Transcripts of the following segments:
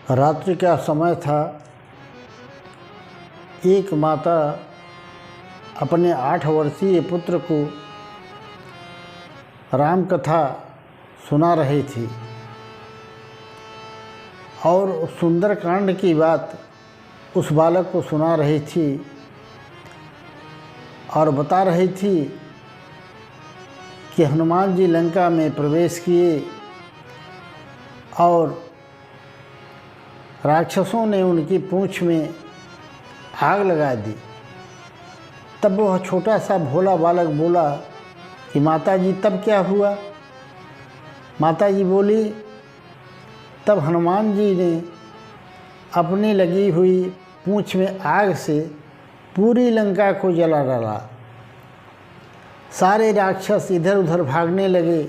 रात्रि का समय था। एक माता अपने 8 वर्षीय पुत्र को राम कथा सुना रही थी और सुंदर कांड की बात उस बालक को सुना रही थी और बता रही थी कि हनुमान जी लंका में प्रवेश किए और राक्षसों ने उनकी पूंछ में आग लगा दी। तब वह छोटा सा भोला बालक बोला कि माताजी तब क्या हुआ? माताजी बोली, तब हनुमान जी ने अपनी लगी हुई पूंछ में आग से पूरी लंका को जला डाला। सारे राक्षस इधर उधर भागने लगे,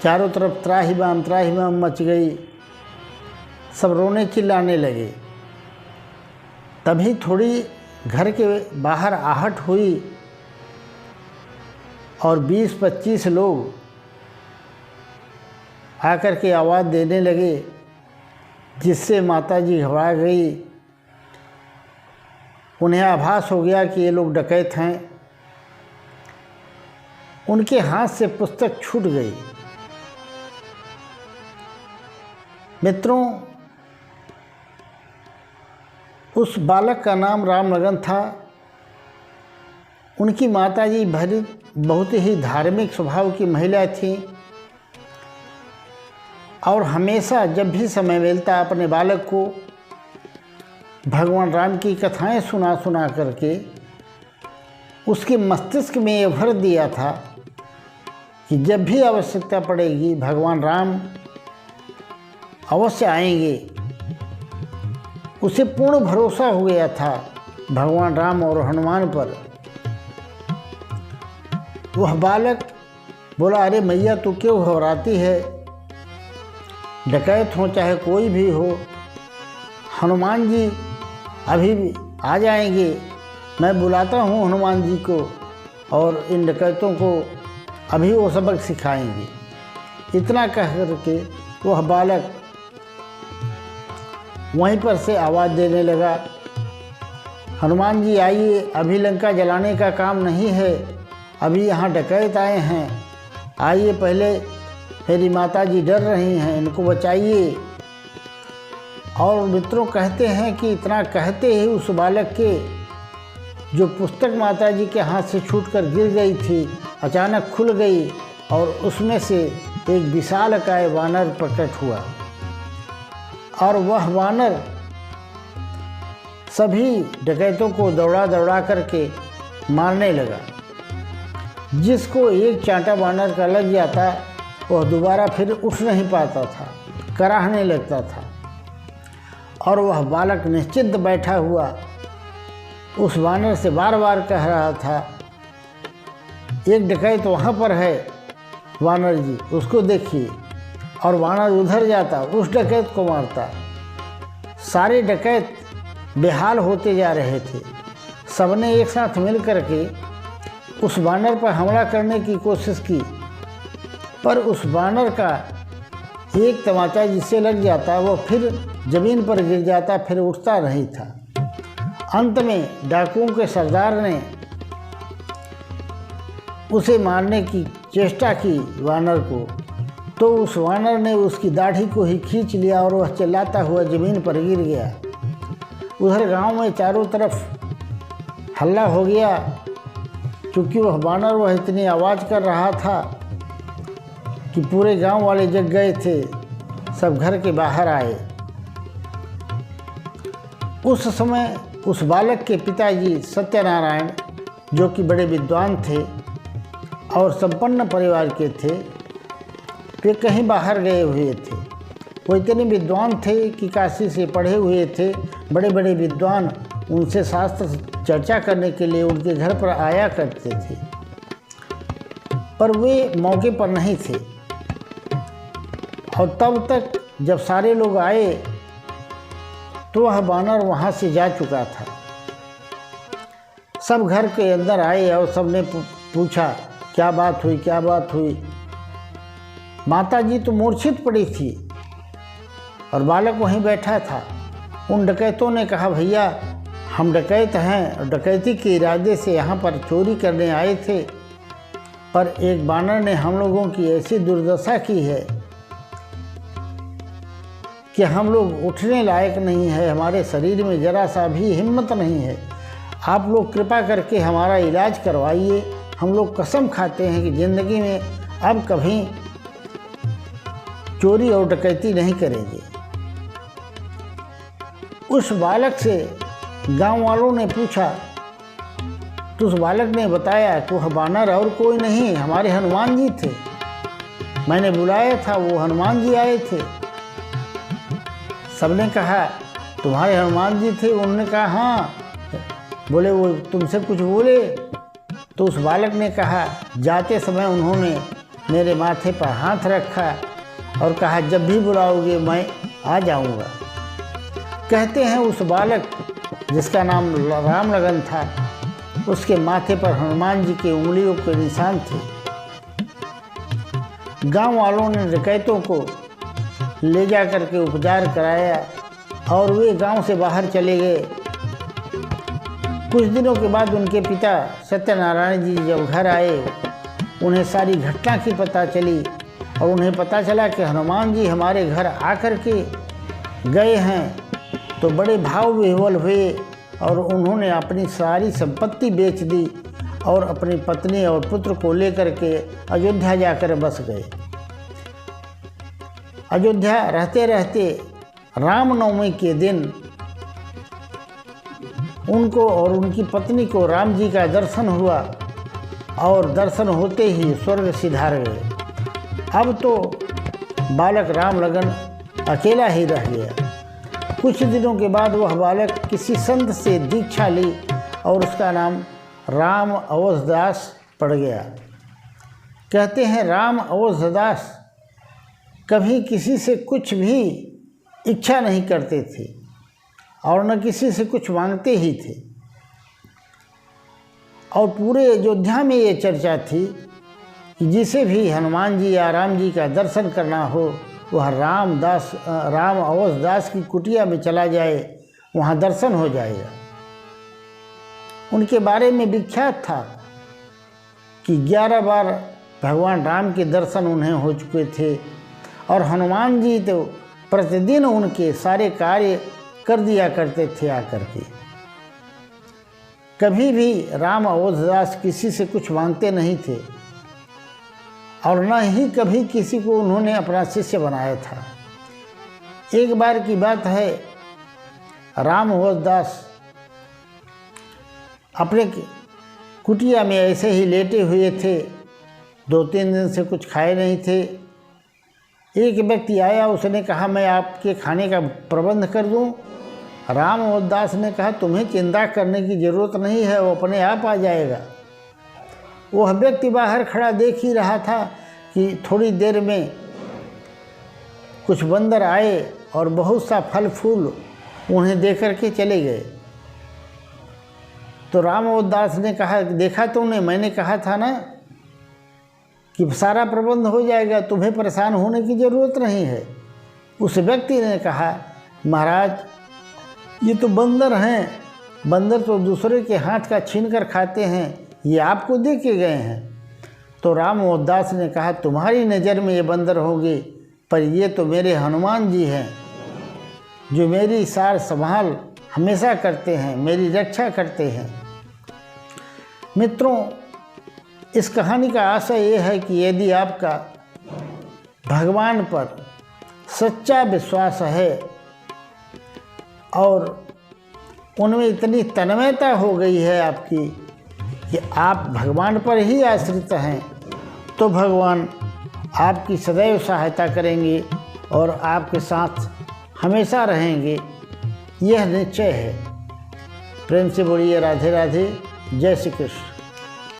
चारों तरफ त्राहिमाम मच गई, सब रोने चिल्लाने लगे। तभी थोड़ी घर के बाहर आहट हुई और 20-25 लोग आकर के आवाज़ देने लगे, जिससे माताजी घबरा गई। उन्हें आभास हो गया कि ये लोग डकैत हैं। उनके हाथ से पुस्तक छूट गई। मित्रों, उस बालक का नाम रामलगन था। उनकी माताजी बहुत ही धार्मिक स्वभाव की महिला थी और हमेशा जब भी समय मिलता अपने बालक को भगवान राम की कथाएं सुना करके उसके मस्तिष्क में ये भर दिया था कि जब भी आवश्यकता पड़ेगी भगवान राम अवश्य आएंगे। उसे पूर्ण भरोसा हो गया था भगवान राम और हनुमान पर। वह बालक बोला, अरे मैया तू क्यों घबराती है? डकैत हो चाहे कोई भी हो, हनुमान जी अभी भी आ जाएंगे। मैं बुलाता हूँ हनुमान जी को और इन डकैतों को अभी वो सबक सिखाएंगे। इतना कह करके वह बालक वहीं पर से आवाज़ देने लगा, हनुमान जी आइए, अभी लंका जलाने का काम नहीं है, अभी यहाँ डकैत आए हैं, आइए, पहले मेरी माताजी डर रही हैं, इनको बचाइए। और मित्रों कहते हैं कि इतना कहते ही उस बालक के जो पुस्तक माताजी के हाथ से छूटकर गिर गई थी अचानक खुल गई और उसमें से एक विशालकाय वानर प्रकट हुआ और वह वानर सभी डकैतों को दौड़ा करके मारने लगा। जिसको एक चांटा वानर का लग जाता वह दोबारा फिर उठ नहीं पाता था, कराहने लगता था। और वह बालक निश्चिंत बैठा हुआ उस वानर से बार बार कह रहा था, एक डकैत वहाँ पर है वानर जी, उसको देखिए। और वानर उधर जाता, उस डकैत को मारता। सारे डकैत बेहाल होते जा रहे थे। सबने एक साथ मिल करके उस वानर पर हमला करने की कोशिश की, पर उस वानर का एक तमाचा जिससे लग जाता वो फिर ज़मीन पर गिर जाता, फिर उठता नहीं था। अंत में डाकुओं के सरदार ने उसे मारने की चेष्टा की वानर को, तो उस वानर ने उसकी दाढ़ी को ही खींच लिया और वह चिल्लाता हुआ ज़मीन पर गिर गया। उधर गांव में चारों तरफ हल्ला हो गया, क्योंकि वह इतनी आवाज़ कर रहा था कि पूरे गांव वाले जग गए थे, सब घर के बाहर आए। उस समय उस बालक के पिताजी सत्यनारायण, जो कि बड़े विद्वान थे और संपन्न परिवार के थे, वे कहीं बाहर गए हुए थे। वो इतने विद्वान थे कि काशी से पढ़े हुए थे। बड़े बड़े विद्वान उनसे शास्त्र चर्चा करने के लिए उनके घर पर आया करते थे, पर वे मौके पर नहीं थे। और तब तक जब सारे लोग आए तो वह वानर वहाँ से जा चुका था। सब घर के अंदर आए और सबने पूछा, क्या बात हुई, क्या बात हुई? माताजी तो मूर्छित पड़ी थी और बालक वहीं बैठा था। उन डकैतों ने कहा, भैया हम डकैत हैं और डकैती के इरादे से यहाँ पर चोरी करने आए थे, पर एक बानर ने हम लोगों की ऐसी दुर्दशा की है कि हम लोग उठने लायक नहीं है, हमारे शरीर में जरा सा भी हिम्मत नहीं है। आप लोग कृपा करके हमारा इलाज करवाइए। हम लोग कसम खाते हैं कि ज़िंदगी में अब कभी चोरी और डकैती नहीं करेंगे। उस बालक से गांव वालों ने पूछा तो उस बालक ने बताया कि वह बानर और कोई नहीं, हमारे हनुमान जी थे। मैंने बुलाया था, वो हनुमान जी आए थे। सबने कहा, तुम्हारे हनुमान जी थे? उन्होंने कहा, हाँ। बोले, वो तुमसे कुछ बोले? तो उस बालक ने कहा, जाते समय उन्होंने मेरे माथे पर हाथ रखा और कहा, जब भी बुलाओगे मैं आ जाऊंगा। कहते हैं उस बालक जिसका नाम राम लगन था, उसके माथे पर हनुमान जी के उंगलियों के निशान थे। गांव वालों ने डकैतों को ले जा कर के उपचार कराया और वे गांव से बाहर चले गए। कुछ दिनों के बाद उनके पिता सत्यनारायण जी जब घर आए, उन्हें सारी घटना की पता चली और उन्हें पता चला कि हनुमान जी हमारे घर आकर के गए हैं, तो बड़े भाव विह्वल हुए और उन्होंने अपनी सारी संपत्ति बेच दी और अपनी पत्नी और पुत्र को लेकर के अयोध्या जाकर बस गए। अयोध्या रहते रहते रामनवमी के दिन उनको और उनकी पत्नी को राम जी का दर्शन हुआ और दर्शन होते ही स्वर्ग सिधार गए। अब तो बालक राम लगन अकेला ही रह गया। कुछ दिनों के बाद वह बालक किसी संत से दीक्षा ली और उसका नाम राम अवधदास पड़ गया। कहते हैं राम अवधदास कभी किसी से कुछ भी इच्छा नहीं करते थे और न किसी से कुछ मांगते ही थे। और पूरे अयोध्या में ये चर्चा थी कि जिसे भी हनुमान जी या राम जी का दर्शन करना हो, वह राम अवधदास की कुटिया में चला जाए, वहाँ दर्शन हो जाएगा। उनके बारे में विख्यात था कि 11 बार भगवान राम के दर्शन उन्हें हो चुके थे और हनुमान जी तो प्रतिदिन उनके सारे कार्य कर दिया करते थे आकर के। कभी भी राम अवधदास किसी से कुछ मांगते नहीं थे और न ही कभी किसी को उन्होंने अपना शिष्य बनाया था। एक बार की बात है, राम अवधदास अपने कुटिया में ऐसे ही लेटे हुए थे, 2-3 दिन से कुछ खाए नहीं थे। एक व्यक्ति आया, उसने कहा, मैं आपके खाने का प्रबंध कर दूं। राम अवधदास ने कहा, तुम्हें चिंता करने की ज़रूरत नहीं है, वो अपने आप आ जाएगा। वह व्यक्ति बाहर खड़ा देख ही रहा था कि थोड़ी देर में कुछ बंदर आए और बहुत सा फल फूल उन्हें दे करके चले गए। तो राम अवधदास ने कहा, देखा तुमने, मैंने कहा था ना कि सारा प्रबंध हो जाएगा, तुम्हें परेशान होने की ज़रूरत नहीं है। उस व्यक्ति ने कहा, महाराज ये तो बंदर हैं, बंदर तो दूसरे के हाथ का छीन कर खाते हैं, ये आपको दे के गए हैं। तो राम अवधदास ने कहा, तुम्हारी नज़र में ये बंदर होंगे, पर ये तो मेरे हनुमान जी हैं जो मेरी सार संभाल हमेशा करते हैं, मेरी रक्षा करते हैं। मित्रों, इस कहानी का आशय ये है कि यदि आपका भगवान पर सच्चा विश्वास है और उनमें इतनी तन्मयता हो गई है आपकी कि आप भगवान पर ही आश्रित हैं, तो भगवान आपकी सदैव सहायता करेंगे और आपके साथ हमेशा रहेंगे, यह निश्चय है। प्रेम से बोलिए राधे राधे, जय श्री कृष्ण।